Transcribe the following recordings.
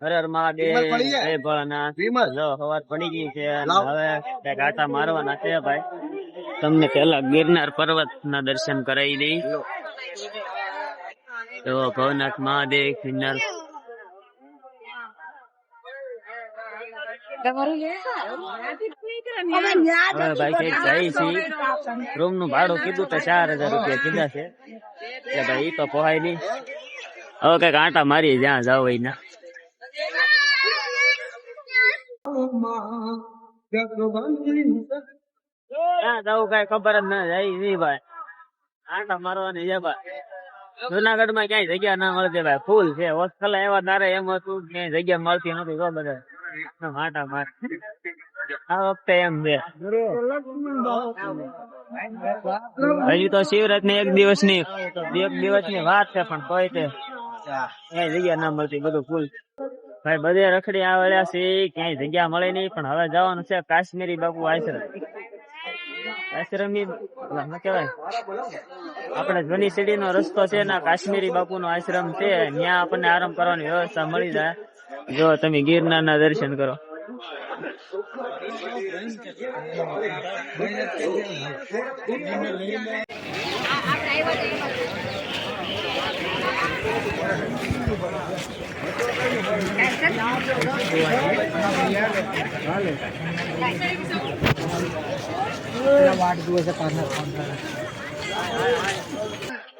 હર હર મહાદેવ, જય ભોળાનાથ. જો સવાર પડી ગઈ છે અને હવે કઈક આટા મારવાના છે ભાઈ. તમને પેલા ગિરનાર પર્વત ના દર્શન કરાવી દઈ. તો ભવનાથ મહાદેવ ગિરનાર હવે ભાઈ કઈક જાય છે. રૂમ નું ભાડું કીધું તો 4000 રૂપિયા કીધા છે. ભાઈ ઈ તો પોહાય નઈ. હવે કઈક આટા મારી જ્યાં જાવ એના. ક્યાં જવું કઈ ખબર જ ના જાય નઈ ભાઈ. આટા મારવાની છે ભાઈ. જુનાગઢ માં ક્યાંય જગ્યા ના મળતી ભાઈ, ફૂલ છે. હોસ્ટેલ એવા તારે એમ હતું ક્યાંય જગ્યા મળતી નથી. તો બધા આટા માર આ વખતે એમ છે. હજી તો શિવરાત ની એક દિવસ ની વાત છે, પણ કોઈ તે ક્યાંય જગ્યા ના મળતી, બધું ફૂલ ભાઈ. બધે રખડી આવેલા છે, ક્યાંય જગ્યા મળે નહીં. પણ હવે જવાનું છે કાશ્મીરી બાપુ આશ્રમ. આશ્રમ ની કેવાય આપણે જૂની સીડી નો રસ્તો છે ને, કાશ્મીરી બાપુ નો આશ્રમ છે. ત્યાં આપણને આરામ કરવાની વ્યવસ્થા મળી જાય જો તમે ગિરનાર ના દર્શન કરો.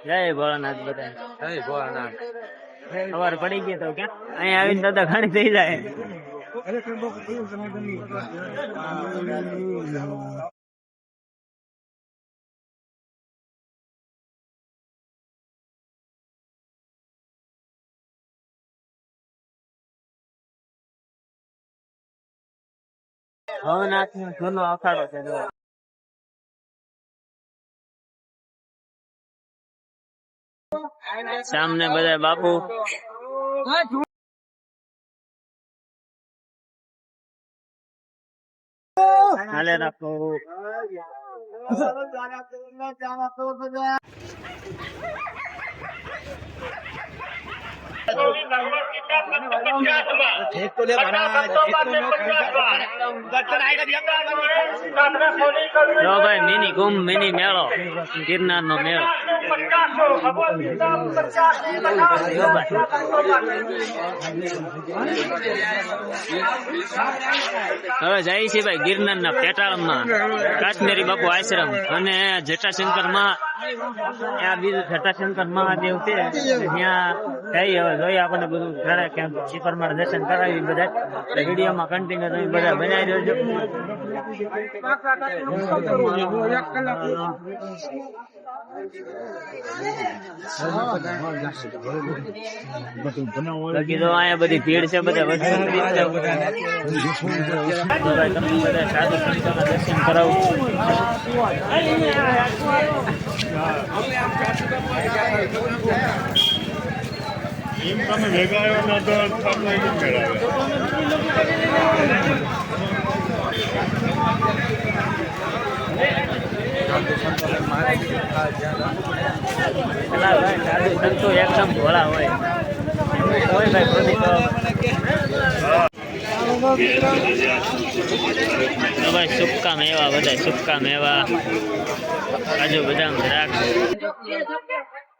જય ભોળાનાથ બધા. જય ભોળાનાથ. સવાર પડી ગઈ તો ક્યાં અહીંયા આવીને દાદા ખાણી થઈ જાય. ભવનાથ નો જૂનો અખાડો છે. સામને બધા બાપુ હાલે રાખો. ભાઈ મિની કુંભ, મિની મેળો, ગિરનાર નો મેળો. હવે જાય છે ભાઈ ગિરનાર ના પેટાળમાં કાશ્મીરી બાપુ આશ્રમ અને જટાશંકર માં. ત્યાં બીજું જટાશંકર મહાદેવ છે, ત્યાં જઈ હવે જોઈએ આપણને બધું ઘણા કેમ શિખરમાં દર્શન કરાવી. બધા વિડીયો માં કન્ટિન્યુ તમે બધા બનાવી દેજો. બાકી તો અહીંયા બધી ભીડ છે, બધા વસ્તુ બધા સાધુ સંતોના દર્શન કરાવું. તમે ભેગા આવ્યા તો તમને મેળવે. સાધુ સંતો એકદમ ભોળા હોય ભાઈ. ભાઈ સુક્કા મેવા, બધા સુક્કા મેવા, કાજુ બદામ દ્રાક્ષ.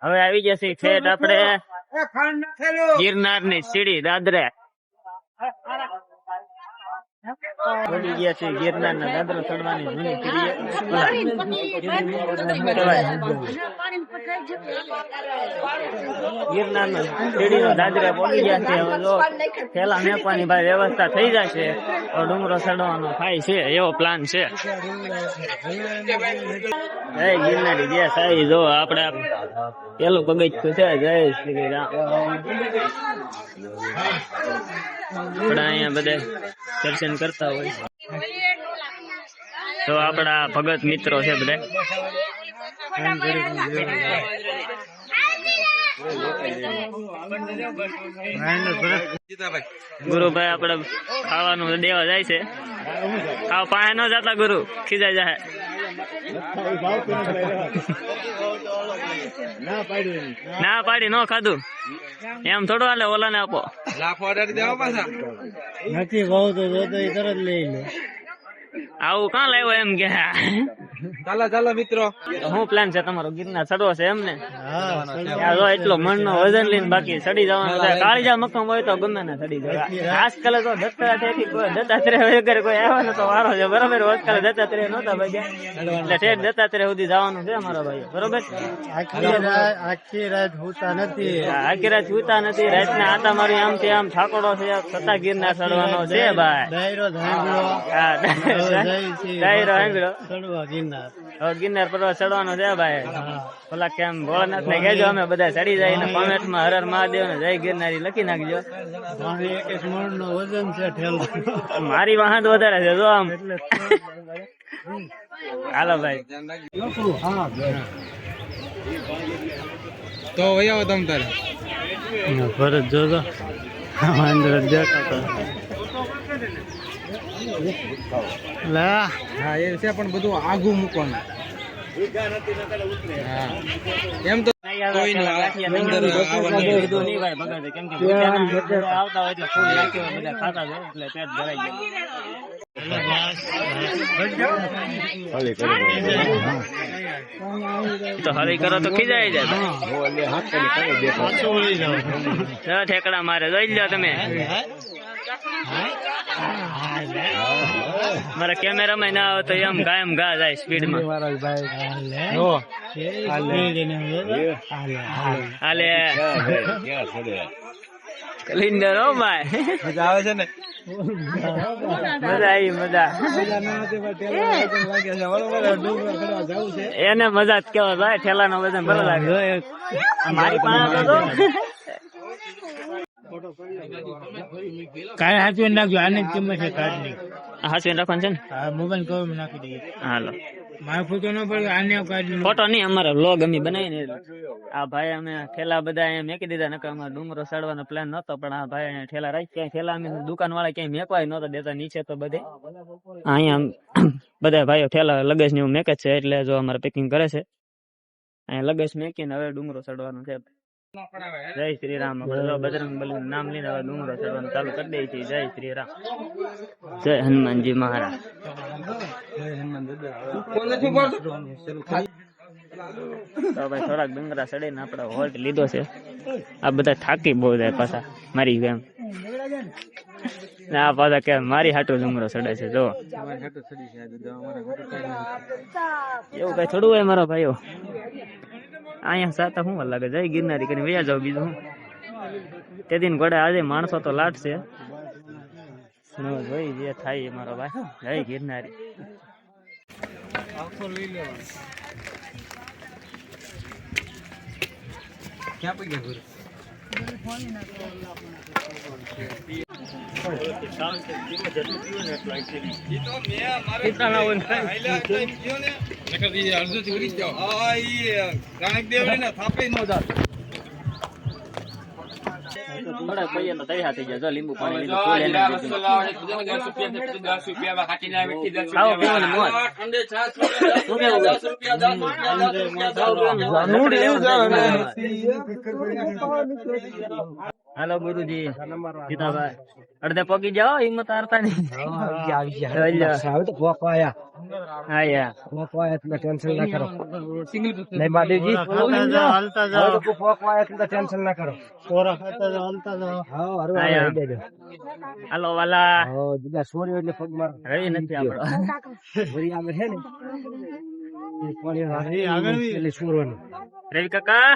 હવે આવી જશે છેટ આપણે ગિરનાર ની સીડી દાદરે. પડી ગયા છે ગિરનાર ના દાદરો ચડવાની જૂની સીડી. ગિરનાર નો સીડી નો દાદરા પડી ગયા છે. હવે જો થેલા મેપવાની ભાઈ વ્યવસ્થા થઈ જશે તો ડુંગરો ચડવાનો થાય છે, એવો પ્લાન છે. જય ગિરનારી જય સાઈ. જો આપડે પેલું પગથિયું છે. જય શ્રી રામ. આપડા અહીંયા બધા દર્શન કરતા હોય તો આપડા ભગત મિત્રો છે બધા. ગુરુભાઈ આપડે ખાવાનું દેવા જાય છે. ખાવ પાસે ન જતા ગુરુ ખીજાઈ જાય. ના પાડી ન ખાધું એમ થોડું હાલે, ઓલા ને આપો. નથી બહુ તો જોતો એ તરત લઈ લે. આવું કાં લાવ્યો એમ કે ચાલો મિત્રો. શું પ્લાન છે તમારો? ગિરનાર ચડવો છે એમ ને? હા જો એટલો મણનો વજન લઈને બાકી ચડી જવાનું થાય. કાળીજા મક્કમ હોય તો ગમે ને ચડી જાય. આજકાલ તો દત્તાત્રેય વગર કોઈ આવ્યો ને તો વારો છે બરોબર. આજકાલ દત્તાત્રેય નહોતા ભાઈ એટલે ઠેઠ દત્તાત્રેય સુધી જવાનું છે અમારા ભાઈ બરોબર. આખી રાત હોતા નથી. આખી રાત સુતા નથી. રાતના આતા મારી આમ થી આમ ઠાકોડો છે છતાં ગિરનાર ચડવાનો છે ભાઈ. ડાયરો ધાંગડો હા ડાયરો આંગળો ચડવા ગિરનાર. હવે ગિરનાર પર્વત ચડવાનો છે ભાઈ. ઓલા કેમ ભોળાનાથ ને કહેજો અમે બધા ચડી જાય ને કોમેન્ટ માં હર હર મહાદેવ ને જય ગિરનારી લખી નાખજો. 21 મણ નો વજન છે ઠેલો. મારી વાહન વધારે છે જો આમ. હાલો ભાઈ તો વહી આવો તમ તારે. ભરત જોજો અંદર દેખાતો. હા એ છે પણ બધું આઘું મૂકવાનું. હા એમ તો કોઈ નું કીધું નહીં ભાઈ બગાડે કેમ કે ભૂખ્યાના આવતા હોય એટલે ફૂલ નાખ્યો હોય બધા ખાતા હોય એટલે પેટ ભરાઈ જાય. તો હળી કરો તો ખીજાઈ જાય. ઠેકડા મારે જોઈ લો તમે. મારા કેમેરામાં ના આવે તો એમ કાયમ ઘા જાય સ્પીડ માં. હાલે કલિન્ડર હો ભાઈ. મજા આવે છે ને. મજા આવી મજા. એને મજા જ કેવાય ભાઈ. ઠેલા નો વજન ભલે લાગે. મારી પાસે તો કાંઈ હાચવીને નાખજો. આની જ કિંમત છે કાર્ડની. હાચવીને રાખવાનું છે ને? હા મોબાઈલ કવર નાખી દઈએ. હાલો મારો ફોટો ન પડે. આને કાર્ડ ફોટો નહીં અમારા વ્લોગ અમે બનાવી ને આ ભાઈ અમે ઠેલા બધા અહીંયા મેકી દીધા. નકર અમારે ડુંગરો ચડવાનો પ્લાન નતો પણ આ ભાઈ અહીંયા ઠેલા રાખી. ક્યાંય ઠેલા અમે દુકાન વાળા ક્યાંય મેકવાય નતા દેતા નીચે તો બધે અહીંયા બધા ભાઈઓ ઠેલા લગેજ ને એવું મેકે છે એટલે જો અમારે પેકિંગ કરે છે. અહીંયા લગેજ મેકીને હવે ડુંગરો ચડવાનું છે. જય શ્રી રામ. બજરંગ બલી નામ લઈને હવે ડુંગરો ચડવાનું ચાલુ કરી દે છે. જય શ્રી રામ. જય હનુમાનજી મહારાજ. તો ભાઈ થોડાક ડુંગરા ચડીને આપણે હોલ્ટ લીધો છે. આ બધા થાકી બહુ જાય પાછા મારી એમ. આ પાછા કે મારી હાટો ડુંગરો ચડે છે જો. એવું કઈ થોડું હોય મારો ભાઈઓ. અહીંયા સાતા શું લાગે જય ગિરનારી કરીને વયા જાવ. બીજું શું તે દિન ઘોડે આજે માણસો તો લાટશે. જોઈ જે થાય મારો ભાઈ. જય ગિરનારી. ક્યાં પડી ગયા લીંબુ પાણી હાલો ગુરુજી સીતાભાઈ અડધે પગી જાઓ હિંમત હારતા નહીં. ટેન્શન ના કરો. નહીં મહાદેવજી ટેન્શન ના કરો. હાલો વાલા સોરી એટલે પગ માર રવિ નથી આપડો. આગળ છે ને રવિ કાકા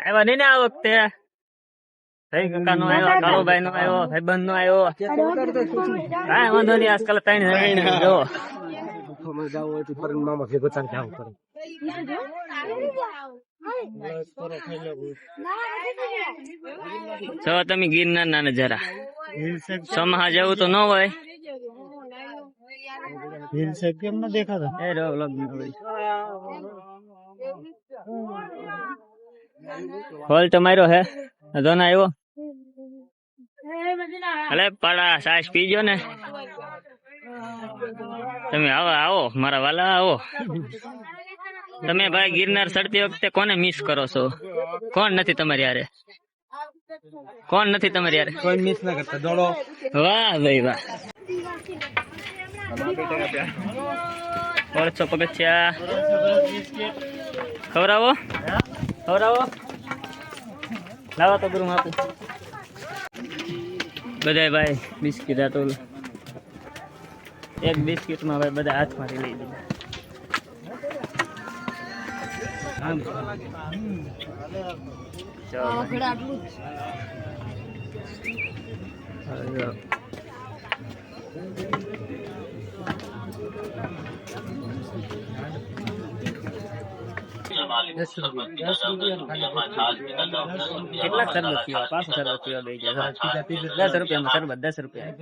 આવ્યા નહીં ને આ વખતે? રવિ કાકા નો આવ્યો, કાળુભાઈ નો આવ્યો, ભાઈબંધ નો આવ્યો. કાંઈ વાંધો નહીં. આજકાલ ત્રણ જો જો તમે ગિરનાર ના નજારા સમાહ જેવું તો ન હોય. કેમ ન દેખાતો? હોલ્ટ માર્યો હે જોના આવ્યો. અલે પાડા સાસ પીજો ને તમે. આવો મારા વાલા આવો. તમે ભાઈ ગિરનાર ચડતી વખતે કોને મિસ કરો છો? કોણ નથી તમારી હારે? કોણ નથી તમારી યાર? કોઈ મિસ ના કરતા દોડો. વાહ ભાઈ વાહ. 150 પગથિયા. ખવડાવો ખવડાવો. લાવો તો ગુરુ આપું. બધાય ભાઈ બિસ્કિટ આટલું. એક બિસ્કિટમાં ભાઈ બધા હાથમાંથી લઈ દીધા. કેટલાક શરબત પીવા? 500 શરબત પીવા બે ગયા. 10 રૂપિયામાં શરબત. 10 રૂપિયા.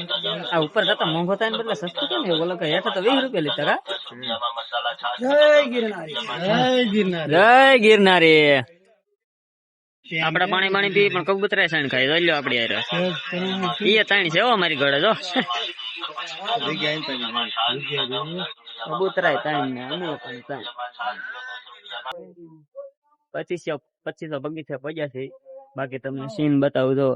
3000 આ ઉપર જતા મોંઘો થાય ને બદલે સસ્તું કેમ એવું? ઓલો કે હેઠળ તો 20 રૂપિયા લીટર. જય ગિરનાર. જય ગિરનારી. આપડા પાણી પાણી પી પણ કબૂતરા સાઈન ખાઈ. જોઈ લો આપડી યાર. એ તાણી છે હો મારી ઘરે. જો કબૂતરા તાણી ને અમે પણ તાણી. 2500 બગીચા પડ્યા છે. બાકી તમને સીન બતાવું તો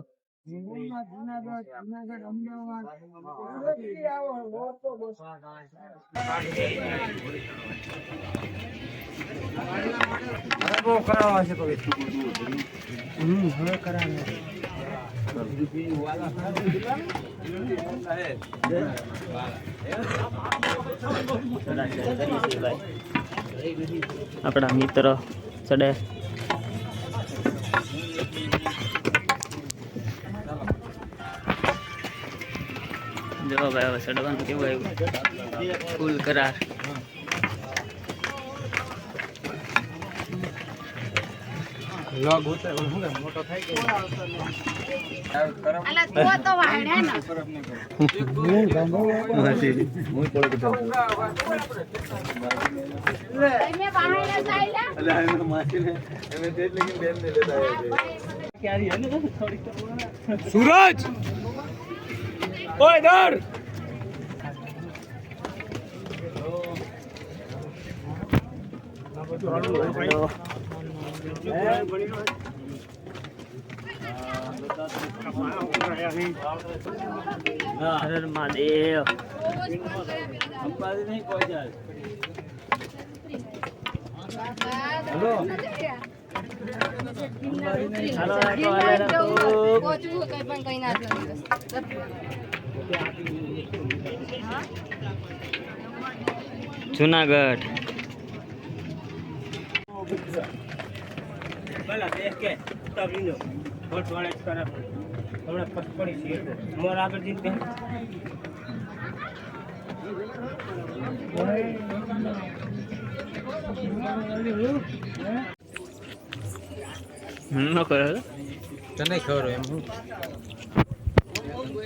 આપણા મિત્ર ચડે. જો ભાઈ હવે ચડવાનું કેવું આવ્યું? ફૂલ કરાર. મોટો થાય કે સૂરજ ઓય દર હર મહાદેવ. જુનાગઢ. તને ખબર એમ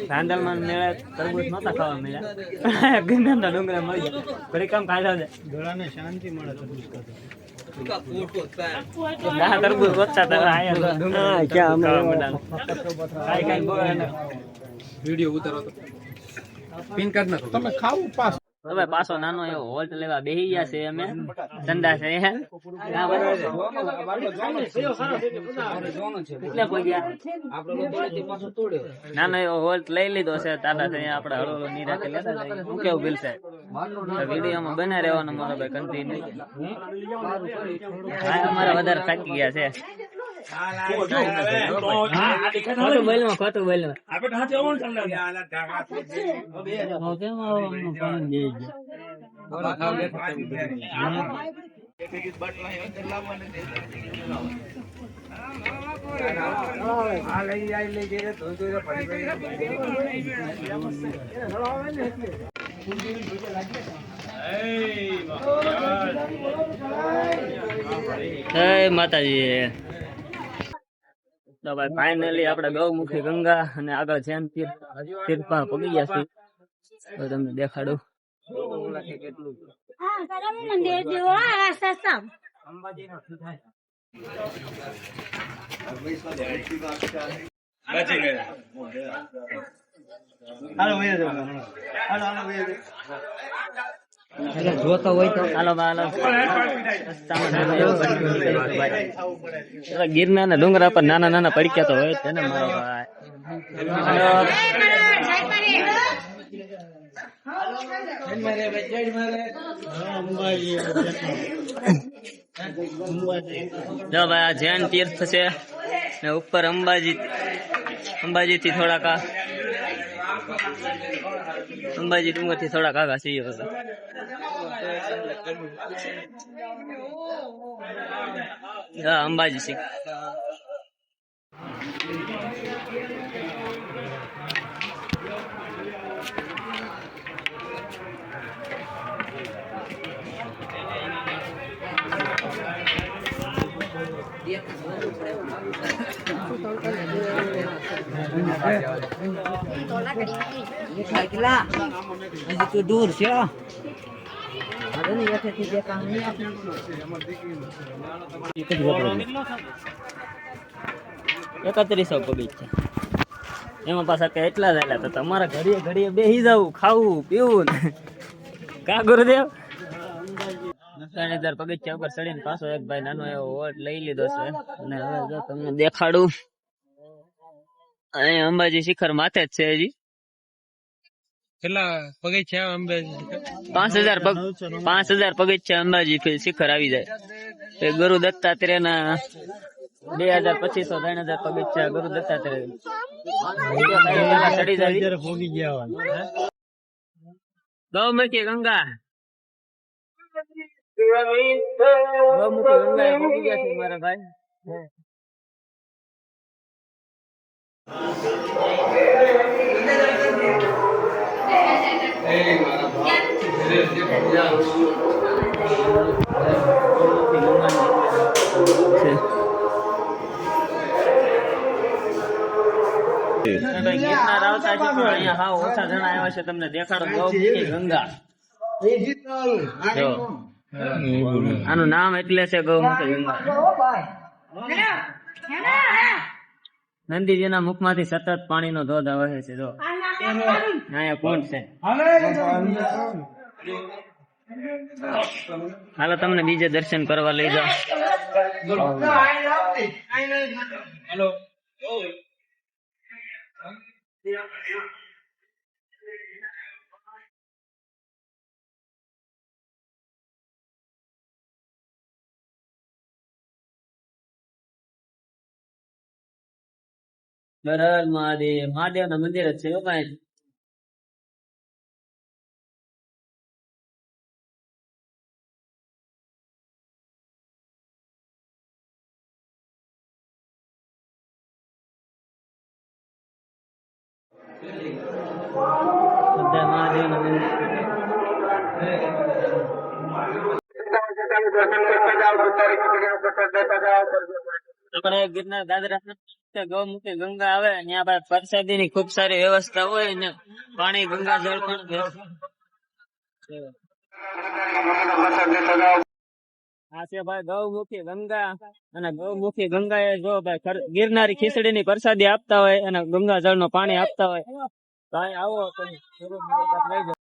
રાંદલમાં મેળે તરબૂચ નતા ખાવા મળ્યા. ગંદા ડુંગરા મળી ગયા. ઘડી કામ ખાધા છે. ગળાને શાંતિ મળે તરબૂચ ખાતા. તરબૂચ ઓછા વિડિયો ઉતારો તો પિન કાર્ડ નાખો તમે ખાવું પાસ. હવે પાછો નાનો એવો હોલ્ટ લેવા બેહી ગયા છે અમે. ધંધા છે નાનો એવો હોલ્ટ લઈ લીધો છે. તાતા છે આપડે હળો નિરાતે લેતા જઈએ. શું કેવું બિલ સાહેબ? વિડીયોમાં બને રહેવાનો મારો ભાઈ કન્ટિન્યુ. અમારે વધારે થાકી ગયા છે. ખોટું બોલમાં ખોટું બોલમાં જય માતાજી. તો ભાઈ ફાઇનલી આપણે ગૌમુખી ગંગા અને આગળ જૈન તીર્થ પર પગી ગયા છીએ. તો તમને દેખાડું. જોતો હોય તો હાલો હાલો ગિરનાર ના ડુંગરા પર નાના નાના પડક્યા તો હોય છે ને મારો ભાઈ. હાલો. જો ભાઈ આ જૈન તીર્થ છે ને ઉપર અંબાજી થી થોડાક અંબાજી ડુંગર થી થોડાક આગા છીએ બધા. હા અંબાજી છે. દૂર છે 3100 પગી છે એમાં પાછા કે એટલા જ આલ્યા તો તમારા ઘડીએ ઘડીએ બેસી જવું ખાવું પીવું ને કા ગુરુદેવ 3000 પગથિયા ઉપર ચડીને પાછો એક ભાઈ નાનો એવો વોટ લઈ લીધો છે અને હવે જો તમને દેખાડું અહીં અંબાજી શિખર માથે જ છે હજી. કેટલા પગથિયા અંબાજી 5000 પગથિયા અંબાજી શિખર આવી જાય. ગુરુ દત્તાત્રેય ના 2200 3000 પગથિયા ગુરુ દત્તાત્રેય ચડી જાય. ગૌમુખી ગંગા ગૌમુખી ગંગા પહોંચી ગયા છે મારા ભાઈ. ગિરનાર આવતા છે પણ અહીંયા હાવ ઓછા જણા આવ્યા છે. તમને દેખાડો ગૌમુખી ગંગા. જો આનું નામ એટલે છે ગૌમુખી ગંગા. નંદીજીના મુખમાંથી સતત પાણીનો ધોધ આવે છે. જો અહીંયા કુંડ છે. હાલો તમને બીજે દર્શન કરવા લઈ જાઓ. હર મહાદેવ. મહાદેવ ના મંદિર જ છે ભાઈ. મહાદેવ ના મંદિર આપણે ગિરનાર દાદરા ગૌમુખી ગંગા આવે ત્યાં બાદ પ્રસાદી ની ખુબ સારી વ્યવસ્થા હોય ને પાણી ગંગા જળ પણ આ છે ભાઈ ગૌમુખી ગંગા. અને ગૌમુખી ગંગા એ જો ભાઈ ગિરનારી ખીચડી ની પ્રસાદી આપતા હોય અને ગંગા જળ નું પાણી આપતા હોય તો અહીં આવો લઈ જાઓ.